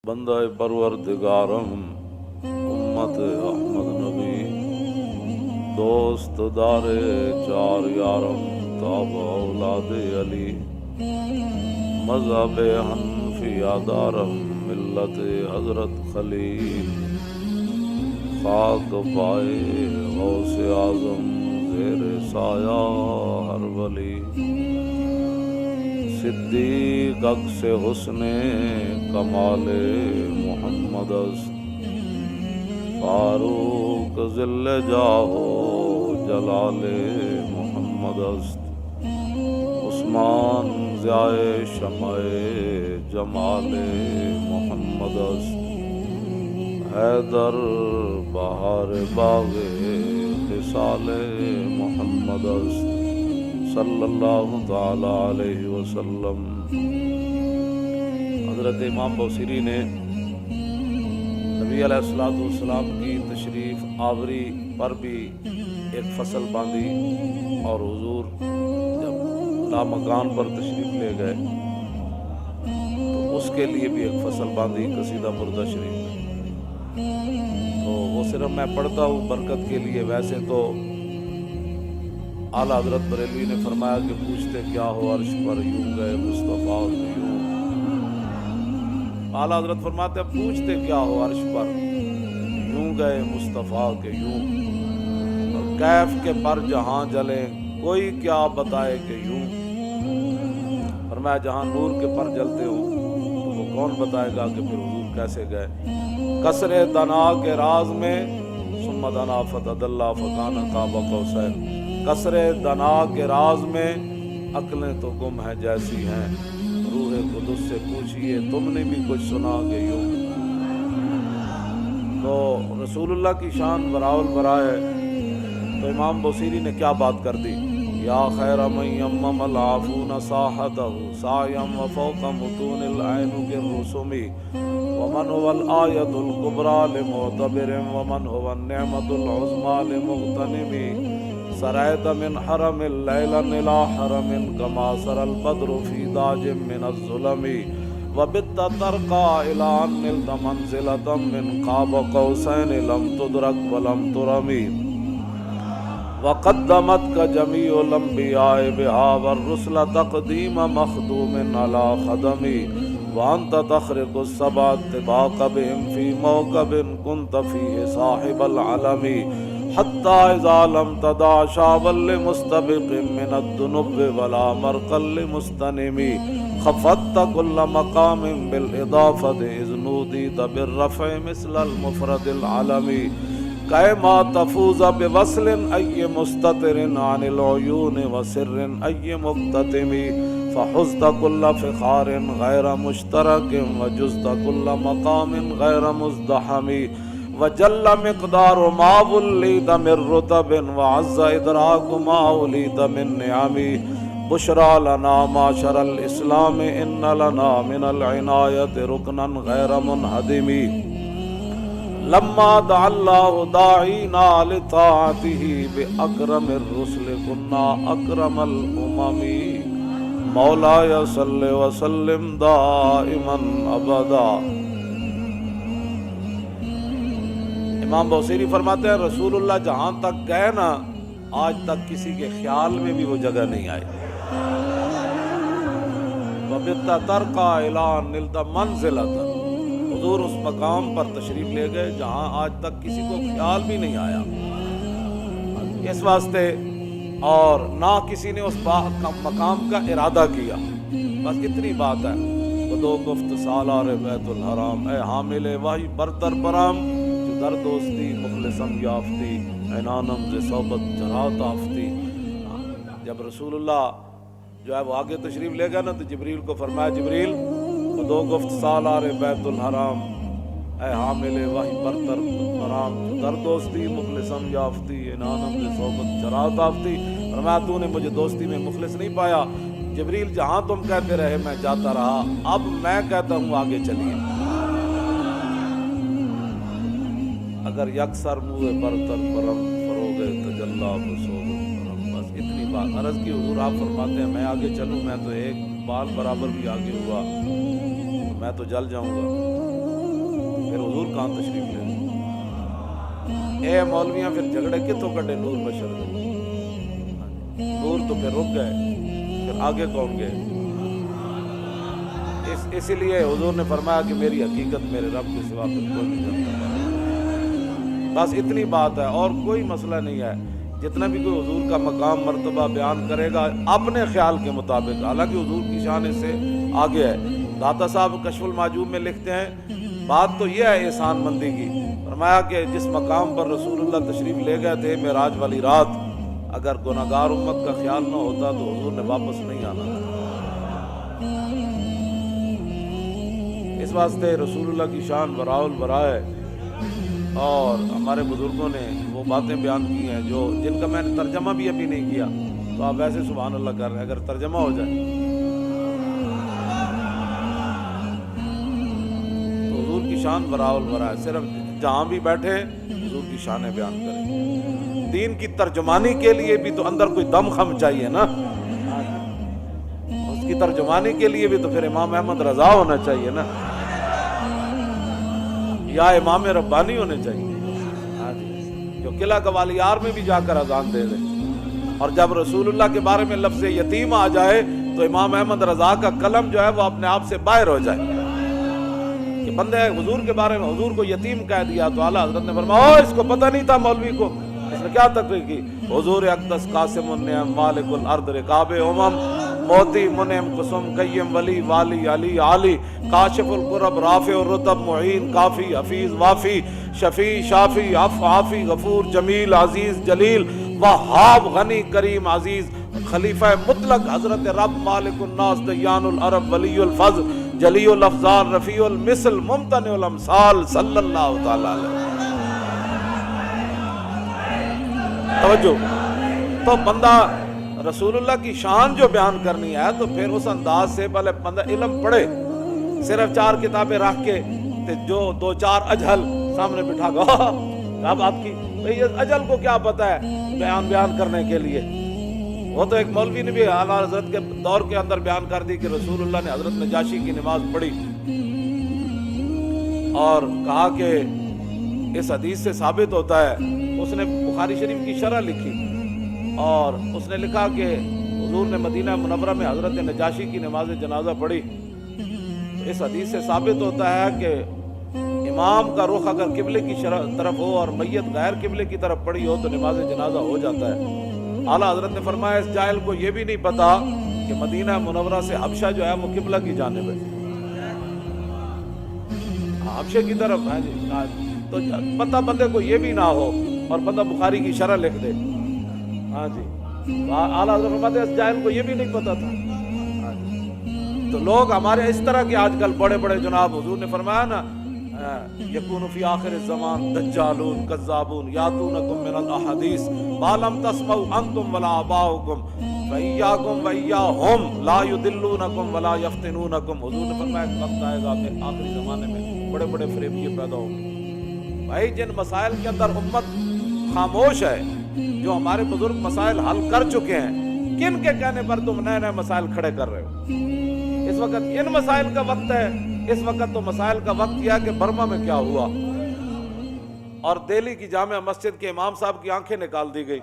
بندہ پروردگارم امت احمد نبی دوست دار چار یارم تاب اولاد علی مذہب حنفیہ دارم ملت حضرت خلیل خاک پائے غوث اعظم زیر سایہ ہر ولی صدیق عکس حسن کمال محمد است فاروق ذل جاہ جلال محمد است عثمان ضیاء شمع جمال محمد است حیدر بہار باغ خصال محمد است صلی اللہ تعالی علیہ وسلم۔ حضرت امام بوصیری نے نبی علیہ السلام کی تشریف آوری پر بھی ایک فصل باندھی، اور حضور جب لامکان پر تشریف لے گئے تو اس کے لیے بھی ایک فصل باندھی قصیدہ بردہ شریف میں۔ تو وہ صرف میں پڑھتا ہوں برکت کے لیے، ویسے تو اعلیٰ حضرت بریلوی نے فرمایا کہ پوچھتے کیا ہو عرش پر یوں گئے مصطفیٰ کے یوں۔ اعلیٰ حضرت فرماتے ہیں پوچھتے کیا ہو عرش پر یوں گئے مصطفیٰ کے یوں، اور کیف کے پر جہاں جلیں کوئی کیا بتائے کہ یوں۔ فرمایا جہاں نور کے پر جلتے ہوں تو وہ کون بتائے گا کہ پھر حضور کیسے گئے۔ کسر دنا کے راز میں ثم دنا فتدلی فکان قاب قوسین، کسر دنا کے راز میں عقلیں تو گم ہیں جیسی ہیں، روح قدس سے پوچھئے تم نے بھی کچھ سنا کہ یوں۔ تو رسول اللہ کی شان براء البراء ہے، تو امام بوصیری نے کیا بات کر دی، یا خیر من یمم العافون ساحتہ سایم وفوق متون العین الرسم ومن هو الآیۃ الکبریٰ لمعتبر ومن هو النعمۃ العظمیٰ لمغتنم، سرایت من حرم لیلا الى حرم کما سر البدر فی داج من الظلم وبت ترقى الى ان نلت منزلة من قاب قوسین لم تدرک ولم ترمی وقدمتك جميع الانبیاء بها والرسل تقدیم مخدوم على خدم وانت تخرق السبع طباق بهم في موكب كنت فيه صاحب العلم حتی اذا لم تدع شعبا لمستبق من الذنوب ولا مرقا لمستنم خفضت كل مقام بالاضافة اذ نوديت بالرفع مثل المفرد العلمي كما تفوز بوصل اي مستتر عن العيون وسر اي مكتتم فحزت كل فخار غير مشترك وجزت كل مقام غير مزدحم وجل مقدار ما وليت من رتب وعز ادراك ما وليت من نعم بشرى لنا معشر الاسلام ان لنا من العناية ركنا غير منهدم لما دعا الله داعينا لطاعته باكرم الرسل كنا اكرم الامم مولاي صل وسلم دائما ابدا۔ امام بوصیری فرماتے ہیں رسول اللہ جہاں تک گئے نا آج تک کسی کے خیال میں بھی وہ جگہ نہیں آئی۔ وَبِتَّ تَرْقَى إِلَىٰ نِلْتَ مَنْزِلَةً، حضور اس مقام پر تشریف لے گئے جہاں آج تک کسی کو خیال بھی نہیں آیا۔ اس واسطے اور نہ کسی نے اس مقام کا ارادہ کیا، بس اتنی بات ہے۔ بدو گفت سالار بیت الحرام، اے حامل وحی برتر برام، در دوستی مخلصم یافتی عنانم ز صحبت جرات آفتی۔ جب رسول اللہ جو ہے وہ آگے تشریف لے گا نا تو جبریل کو فرمایا جبریل دو گفت سالار بیت الحرام، اے حامل وحی برتر برام، در دوستی مخلصم یافتی عنانم ز صحبت جرات آفتی۔ فرمایا تو نے مجھے دوستی میں مخلص نہیں پایا جبریل، جہاں تم کہتے رہے میں جاتا رہا، اب میں کہتا ہوں آگے چلیے۔ اگر یکسر منہ برتر برم فروغ تجلا بسوغ برم، بس اتنی بات عرض کی حضور آپ فرماتے ہیں میں آگے چلوں، میں تو ایک بال برابر بھی آگے ہوا میں تو جل جاؤں گا۔ کہاں تشریف لے گئے؟ اے مولویاں پھر جھگڑے کتوں کٹے نور بشر دے؟ نور تو پھر رک گئے، پھر آگے کون گئے؟ اسی لیے حضور نے فرمایا کہ میری حقیقت میرے رب کے سوا پھر کوئی نہیں جانتا۔ بس اتنی بات ہے، اور کوئی مسئلہ نہیں ہے۔ جتنا بھی کوئی حضور کا مقام مرتبہ بیان کرے گا اپنے خیال کے مطابق، حالانکہ حضور کی شان اس سے آگے ہے۔ داتا صاحب کشف المعجوب میں لکھتے ہیں بات تو یہ ہے احسان مندی کی، فرمایا کہ جس مقام پر رسول اللہ تشریف لے گئے تھے معراج والی رات، اگر گناہگار امت کا خیال نہ ہوتا تو حضور نے واپس نہیں آنا تھا۔ اس واسطے رسول اللہ کی شان براء البراء ہے، اور ہمارے بزرگوں نے وہ باتیں بیان کی ہیں جو جن کا میں نے ترجمہ بھی ابھی نہیں کیا، تو آپ ویسے سبحان اللہ کر رہے ہیں، اگر ترجمہ ہو جائے تو حضور کی شان براء البراء ہے۔ صرف جہاں بھی بیٹھے حضور کی شانیں بیان کریں۔ دین کی ترجمانی کے لیے بھی تو اندر کوئی دم خم چاہیے نا، اس کی ترجمانی کے لیے بھی تو پھر امام احمد رضا ہونا چاہیے نا، یا امام ربانی ہونے چاہیے جو قلعہ گوالیار میں بھی جا کر اذان دے دے، اور جب رسول اللہ کے بارے میں لفظ یتیم آ جائے تو امام احمد رضا کا قلم جو ہے وہ اپنے آپ سے باہر ہو جائے کہ بندے حضور کے بارے میں حضور کو یتیم کہہ دیا تو اعلیٰ حضرت نے فرمایا اس کو پتہ نہیں تھا مولوی کو، اس نے کیا تقریر کی؟ حضور اقدس قاسم النعم مالک الارض رکاب امم موتی منعم قسم قیم ولی والی علی عالی کاشف القرب رافع الرتب معین کافی حفیظ وافی شفیع شافی عافی غفور جمیل عزیز جلیل وہاب غنی کریم عزیز خلیفہ مطلق حضرت رب مالک الناس دیان العرب ولی الفضل جلی الافضال رفیع المثل ممتنع الامثال صلی اللہ تعالی علیہ۔ توجہ، تو بندہ رسول اللہ کی شان جو بیان کرنی ہے تو پھر اس انداز سے پہلے بندہ علم پڑھے، صرف 4 کتابیں رکھ کے جو 2-4 اجہل سامنے بٹھا گا کیا بات کی بھئی، اجہل کو کیا پتہ ہے بیان کرنے کے لیے؟ وہ تو ایک مولوی نے بھی اعلیٰ حضرت کے دور کے اندر بیان کر دی کہ رسول اللہ نے حضرت نجاشی کی نماز پڑھی اور کہا کہ اس حدیث سے ثابت ہوتا ہے، اس نے بخاری شریف کی شرح لکھی اور اس نے لکھا کہ حضور نے مدینہ منورہ میں حضرت نجاشی کی نماز جنازہ پڑھی، تو اس حدیث سے ثابت ہوتا ہے کہ امام کا رخ اگر قبلے کی طرف ہو اور میت غیر قبلے کی طرف پڑی ہو تو نماز جنازہ ہو جاتا ہے۔ اعلیٰ حضرت نے فرمایا اس جاہل کو یہ بھی نہیں پتا کہ مدینہ منورہ سے حبشہ جو ہے وہ قبلہ کی جانب ہے، حبشے کی طرف ہے جی، تو پتہ بندے کو یہ بھی نہ ہو اور بندہ بخاری کی شرح لکھ دے، ہاں جی، اعلیٰ حضرت فرماتے ہیں اس جاہل کو یہ بھی نہیں پتا تھا۔ تو لوگ ہمارے اس طرح کے آج کل بڑے بڑے جناب، حضور نے فرمایا نا یکون فی آخر الزمان دجالون کذابون یاتونکم من الاحادیث ما لم تسمعوا انتم ولا آباؤکم فایاکم وایاہم لا یضلونکم ولا یفتنونکم۔ حضور نے فرمایا ایک وقت آئے گا کہ آخری زمانے میں بڑے بڑے فریبیے پیدا ہوں گے۔ بھائی جن مسائل کے اندر امت خاموش ہے، جو ہمارے بزرگ مسائل حل کر چکے ہیں، کن کے کہنے پر تم نئے نئے مسائل کھڑے کر رہے ہو؟ اس وقت ان مسائل کا وقت ہے، اس وقت تو مسائل کا وقت یہ ہے کہ برما میں کیا ہوا اور دہلی کی جامع مسجد کے امام صاحب کی آنکھیں نکال دی گئی۔